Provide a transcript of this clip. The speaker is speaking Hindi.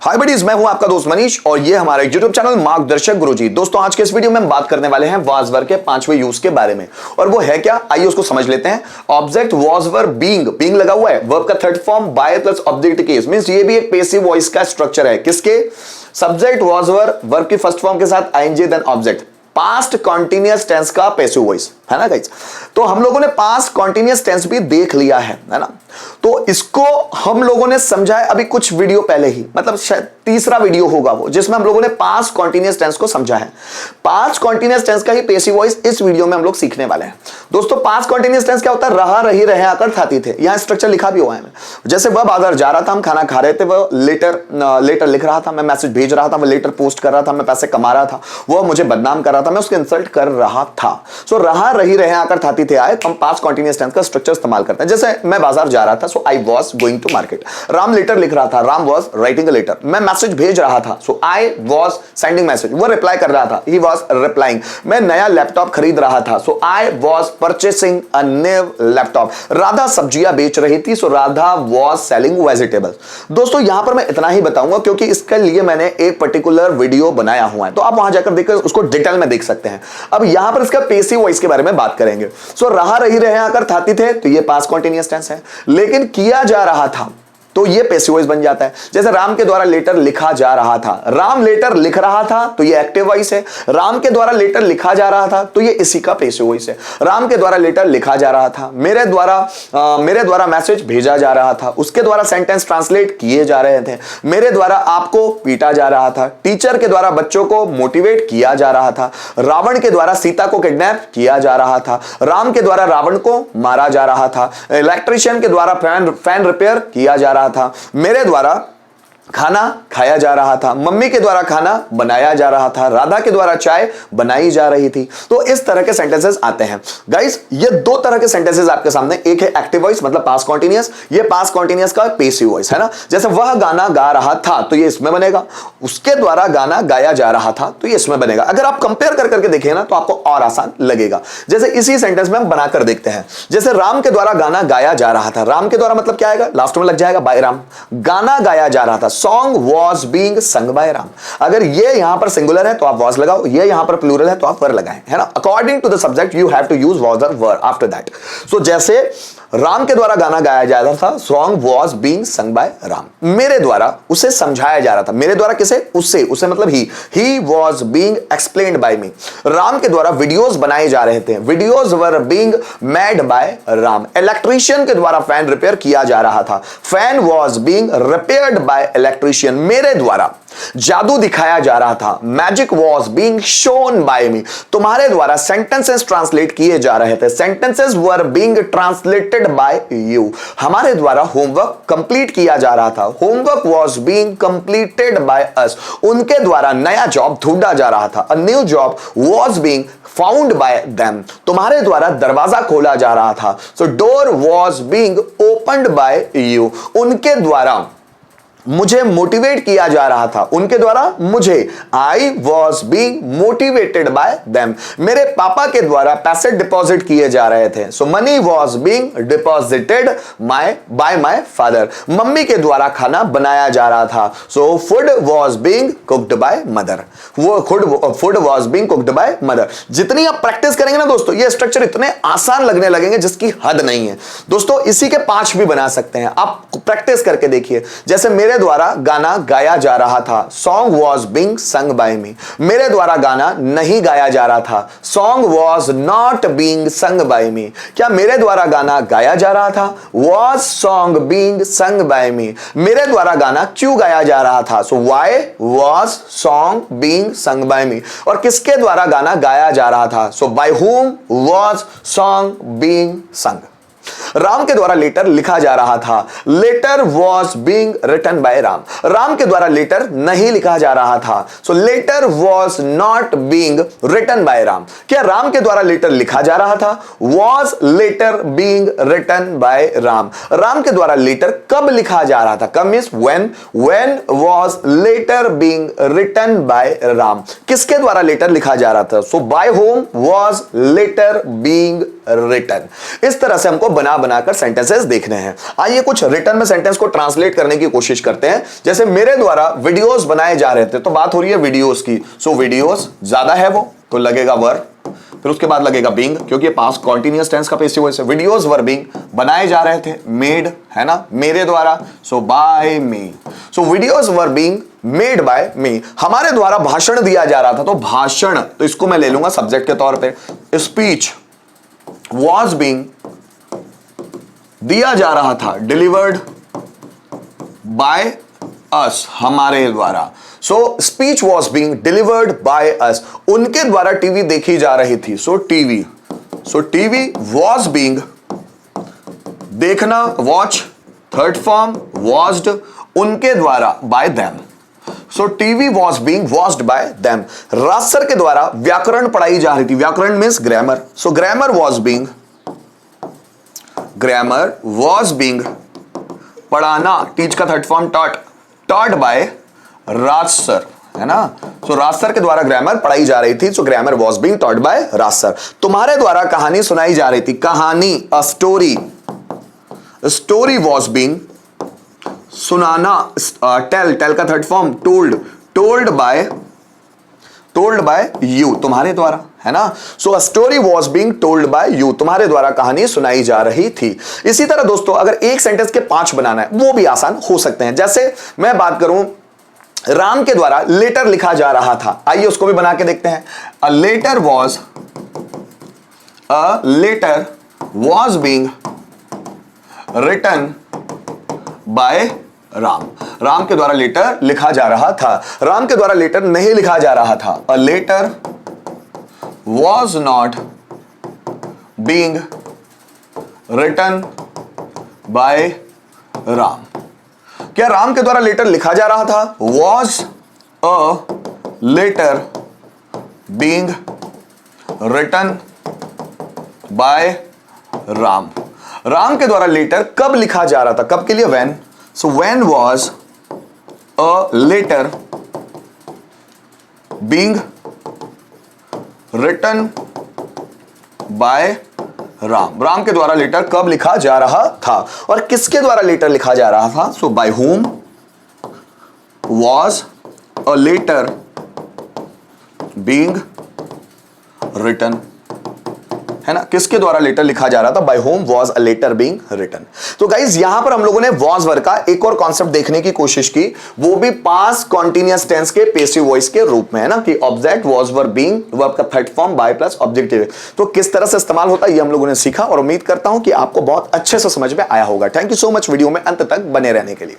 हाय बडीज, मैं हूं आपका दोस्त मनीष और ये हमारा यूट्यूब चैनल मार्गदर्शक गुरुजी। दोस्तों आज के इस वीडियो में हम बात करने वाले हैं वाज वर्ब के 5वें यूज के बारे में, और वो है क्या, आइए उसको समझ लेते हैं। ऑब्जेक्ट वाज वर्ब बीइंग लगा हुआ है, वर्ब का third form by plus object case, means ये भी एक पैसिव वॉइस का स्ट्रक्चर है। किसके? सब्जेक्ट वाज वर्ब की फर्स्ट फॉर्म के साथ ING then object, past continuous tense का पैसिव वॉइस है ना गाइस। तो हम लोगों ने पास्ट कॉन्टिन्यूअस टेंस भी देख लिया है ना। तो इसको हम लोगों ने समझा है अभी कुछ वीडियो पहले ही, मतलब शायद तीसरा वीडियो होगा वो, जिसमें हम लोगों ने पास्ट कॉन्टिन्यूअस टेंस को समझा है। पास्ट कॉन्टिन्यूअस टेंस का ही पैसिव वॉइस इस वीडियो में हम लोग सीखने वाले हैं। दोस्तों पास्ट कॉन्टिन्यूअस टेंस क्या होता है? रहा, रही, रहे, आकर, थाती थे। यहां स्ट्रक्चर लिखा भी हुआ है। जैसे वह बाजार जा रहा था, हम खाना खा रहे थे, वह लेटर लिख रहा था, मैं मैसेज भेज रहा था, वह लेटर पोस्ट कर रहा था, मैं पैसे कमा रहा था, वह मुझे बदनाम कर रहा था, मैं उसको इंसल्ट कर रहा था। सो रहा, रही, रहे, आकर, थाती थे आए, हम पास्ट कॉन्टिन्यूअस टेंस का स्ट्रक्चर इस्तेमाल करते हैं। जैसे मैं बाजार जा रहा था, so I was going to market. Ram letter लिख रहा था, Ram was writing a letter. मैं मैसेज भेज रहा था, so I was sending message. वो रिप्लाई कर रहा था, ही वाज रिप्लाइंग। मैं नया लैपटॉप खरीद रहा था, so I was purchasing a new laptop. Radha सब्जियां बेच रही थी, so Radha was selling vegetables. दोस्तों यहां पर मैं इतना ही बताऊंगा क्योंकि इसके लिए मैंने एक पर्टिकुलर वीडियो बनाया हुआ है, तो आप वहां जाकर देखकर उसको डिटेल में देख सकते हैं। अब यहां पर इसका पैसिव वॉइस के बारे में बात करेंगे। सो रहा, रही, रहे, आकर, थाती थे, तो ये पास्ट कॉन्टिन्यूअस टेंस है। लेकिन किया जा रहा था तो ये पैसिव वॉइस बन जाता है। जैसे राम के द्वारा लेटर लिखा जा रहा था, राम लेटर लिख रहा था, तो ये एक्टिव वॉइस है। राम के द्वारा लेटर लिखा जा रहा था, तो ये इसी का पैसिव वॉइस है। राम के द्वारा लेटर लिखा जा रहा था, मेरे द्वारा मैसेज भेजा जा रहा था, उसके द्वारा सेंटेंस ट्रांसलेट किए जा रहे थे, मेरे द्वारा आपको पीटा जा रहा था, टीचर के द्वारा बच्चों को मोटिवेट किया जा रहा था, रावण के द्वारा सीता को किडनैप किया जा रहा था, राम के द्वारा रावण को मारा जा रहा था, इलेक्ट्रिशियन के द्वारा फैन रिपेयर किया जा रहा था, मेरे द्वारा खाना खाया जा रहा था, मम्मी के द्वारा खाना बनाया जा रहा था, राधा के द्वारा चाय बनाई जा रही थी। तो इस तरह के सेंटेंसेस आते हैं गाइस। ये दो तरह के सेंटेंसेस आपके सामने, एक है एक्टिव वॉइस मतलब पास्ट कॉन्टिन्यूअस, ये पास्ट कॉन्टिन्यूअस का पैसिव वॉइस है ना। जैसे वह गाना गा रहा था, तो ये इसमें बनेगा, उसके द्वारा गाना गाया जा रहा था, तो ये इसमें बनेगा। अगर आप कंपेयर कर करके देखें ना तो आपको और आसान लगेगा। जैसे इसी सेंटेंस में हम बनाकर देखते हैं। जैसे राम के द्वारा गाना गाया जा रहा था, राम के द्वारा मतलब क्या आएगा, लास्ट में लग जाएगा बाय राम। गाना गाया जा रहा था, song was being sung by Ram. अगर ये यहां पर सिंगुलर है तो आप was लगाओ, ये यहां पर प्लूरल है तो आप वर लगाएं, है ना। According to the subject you have to use was और वर आफ्टर दैट। सो जैसे राम के द्वारा गाना गाया जा रहा था, song was being sung by Ram. मेरे द्वारा उसे समझाया जा रहा था, मेरे द्वारा किसे? उसे मतलब he was being explained by me। Ram के द्वारा वीडियोस बनाए जा रहे थे, videos were being made by Ram. Electrician के द्वारा फैन रिपेयर किया जा रहा था, fan was being repaired by electrician. मेरे द्वारा जादू दिखाया जा रहा था, magic was being shown by me. तुम्हारे द्वारा सेंटेंसेस ट्रांसलेट किए जा रहे थे, sentences were being translated by you. हमारे द्वारा होमवर्क कंप्लीट किया जा रहा था, homework was being completed by us. उनके द्वारा नया जॉब ढूंढा जा रहा था, a new job was being found by them. तुम्हारे द्वारा दरवाजा खोला जा रहा था, so door was being opened by you. उनके द्वारा मुझे मोटिवेट किया जा रहा था, उनके द्वारा मुझे, I was being motivated by them. मेरे पापा के द्वारा पैसे डिपॉजिट किए जा रहे थे, so money was being deposited by my father. Mummy के द्वारा खाना बनाया जा रहा था, so food was being cooked by mother. Food was being cooked by mother. जितनी आप प्रैक्टिस करेंगे ना दोस्तों, ये स्ट्रक्चर इतने आसान लगने लगेंगे जिसकी हद नहीं है। दोस्तों इसी के 5 भी बना सकते हैं, आप प्रैक्टिस करके देखिए। जैसे मेरे द्वारा गाना गाया जा रहा था, song was being sung by me. मेरे द्वारा गाना नहीं गाया जा रहा था, song was not being sung by me. क्या मेरे द्वारा गाना गाया जा रहा था? Was song being sung by me. मेरे द्वारा गाना क्यों गाया जा रहा था? So why was song being sung by me. और किसके द्वारा गाना गाया जा रहा था? So by whom was song being संग। राम के द्वारा लेटर लिखा जा रहा था, letter was being written by Ram. Ram के द्वारा लेटर नहीं लिखा जा रहा था, so letter was not being written by Ram. क्या राम के द्वारा लेटर लिखा जा रहा था? Was letter being written by Ram. Ram के द्वारा लेटर कब लिखा जा रहा था? कब means when was letter being written by Ram. किसके द्वारा लेटर लिखा जा रहा था? So by whom was letter being written. इस तरह से हमको बना बनाकर सेंटेंसेस देखने हैं। आइए कुछ रिटन में सेंटेंस को ट्रांसलेट करने की कोशिश करते हैं। जैसे मेरे द्वारा वीडियोस बनाए जा रहे थे, तो बात हो रही है वीडियोस की। सो वीडियोस ज्यादा है वो, तो लगेगा वर, फिर उसके बाद लगेगा बीइंग, क्योंकि पास्ट कॉन्टिन्यूअस टेंस का पैसिव वॉइस है। वीडियोस वर बीइंग, बनाए जा रहे थे, मेड है ना, मेरे द्वारा, so by me. So videos were being made by me. हमारे द्वारा भाषण दिया जा रहा था, तो भाषण, तो इसको मैं ले लूंगा सब्जेक्ट के तौर पे। स्पीच वॉज बीइंग, दिया जा रहा था, डिलीवर्ड बाय अस, हमारे द्वारा। So speech was being delivered by us, उनके द्वारा टीवी देखी जा रही थी, so TV. So TV was being, देखना, वॉच, थर्ड फॉर्म वॉच्ड, उनके द्वारा, by them. So TV was being watched by them. Raj sir के द्वारा व्याकरण पढ़ाई जा रही थी, व्याकरण means grammar, so grammar was being, grammar was being, पढ़ाना, टीच का third form taught, taught by Raj sir, है ना। सो राज सर के द्वारा ग्रामर पढ़ाई जा रही थी, so grammar was being taught by Raj sir. तुम्हारे द्वारा कहानी सुनाई जा रही थी, कहानी, a story, story was being, सुनाना, टेल, टेल का third form told, told by you, तुम्हारे द्वारा, है ना। So a story was being told by you, तुम्हारे द्वारा कहानी सुनाई जा रही थी। इसी तरह दोस्तों, अगर एक सेंटेंस के 5 बनाना है, वो भी आसान हो सकते हैं। जैसे मैं बात करूं, राम के द्वारा लेटर लिखा जा रहा था, आइए उसको भी बना के देखते हैं। A letter was being written by Ram, Ram के द्वारा लेटर लिखा जा रहा था। राम के द्वारा लेटर नहीं लिखा जा रहा था। A letter was not being written by Ram. क्या राम के द्वारा लेटर लिखा जा रहा था? Was a letter being written by Ram. Ram के द्वारा लेटर कब लिखा जा रहा था? कब के लिए? When. So when was a letter being written by Ram. Ram के द्वारा लेटर कब लिखा जा रहा था और किसके द्वारा लेटर लिखा जा रहा था? So bye whom was a letter being written, है ना, किसके द्वारा लेटर लिखा जा रहा था? By whom was a letter being written. तो गाइज यहां पर हम लोगों ने वॉज वर्ब का एक और कॉन्सेप्ट देखने की कोशिश की, वो भी पास्ट कॉन्टिन्यूअस टेंस के पैसिव वॉइस के रूप में, है ना, कि object was verb being verb का third form by plus objective. तो किस तरह से इस्तेमाल होता है ये हम लोगों ने सीखा और उम्मीद करता हूं कि आपको बहुत अच्छे से समझ में आया होगा। Thank you so much video में अंत तक बने रहने के लिए।